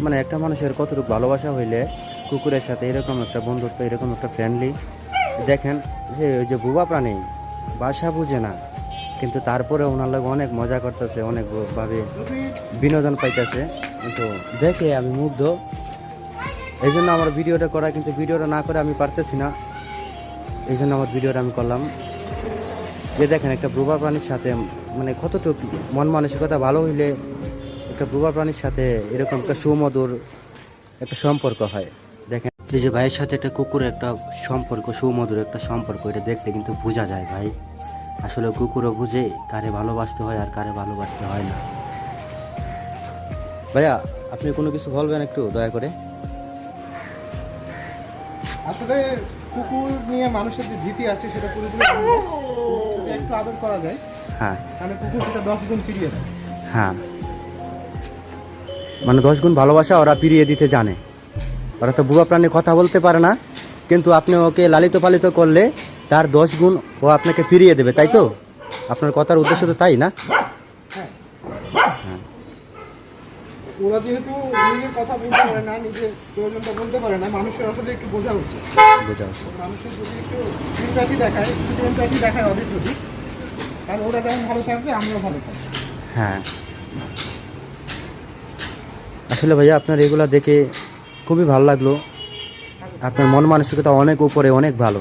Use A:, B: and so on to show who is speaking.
A: মানে একটা মানুষের কতটুকু ভালোবাসা হইলে কুকুরের সাথে এরকম একটা বন্ধুত্ব, এরকম একটা ফ্রেন্ডলি। দেখেন যে ওই যে বুবা প্রাণী ভাষা বুঝে না, কিন্তু তারপরে ওনার লোক অনেক মজা করতেছে, অনেকভাবে বিনোদন পাইতেছে। কিন্তু দেখে আমি মুগ্ধ, এই জন্য আমার ভিডিওটা করা। কিন্তু ভিডিওটা না করে আমি পারতেছি না, এই জন্য আমার ভিডিওটা আমি করলাম। যে দেখেন একটা ব্রুবা প্রাণীর সাথে মানে কতটুকু মন মানসিকতা ভালো হইলে একটা ব্রুবা প্রাণীর সাথে এরকম একটা সুমধুর একটা সম্পর্ক হয়। দেখেন এই যে ভাইয়ের সাথে একটা কুকুরের একটা সম্পর্ক, সুমধুর একটা সম্পর্ক, এটা দেখতে কিন্তু বোঝা যায় ভাই। আসলে কুকুরও বুঝে কারে ভালোবাসতে হয় আর কারে ভালোবাসতে হয় না। ভাইয়া আপনি কোনো কিছু বলবেন একটু দয়া করে?
B: আসলে কুকুর নিয়ে মানুষের যে ভীতি আছে সেটা পুরোপুরি যদি একটু আদর করা যায়,
A: হ্যাঁ
B: তাহলে কুকুর সেটা 10 গুণ ফিরিয়ে দেয়।
A: হ্যাঁ, মানে 10 গুণ ভালোবাসা ওরা ফিরিয়ে দিতে জানে। ওরা তো বুবা প্রাণী কথা বলতে পারে না, কিন্তু আপনি ওকে লালিত পালিত করলে তার 10 গুণ ও আপনাকে ফিরিয়ে দেবে, তাই তো? আপনার কথার উদ্দেশ্য তো তাই না?
B: ওরা যেহেতু নিজের কথা বলতে পারে না, নিজের প্রয়োজনটা বলতে পারে না, মানুষের আসলে একটু বোঝা উচিত।
A: বোঝা হচ্ছে।
B: মানুষের যদি একটু সিম্প্যাথি দেখায়, একটু এমপ্যাথি দেখায় ওদের যদি, তাহলে ওরা যেমন ভালো থাকবে আমরাও ভালো থাকবো।
A: হ্যাঁ, আসলে ভাইয়া আপনার এগুলা দেখে খুবই ভালো লাগলো। আপনার মন মানসিকতা অনেক উপরে, অনেক ভালো।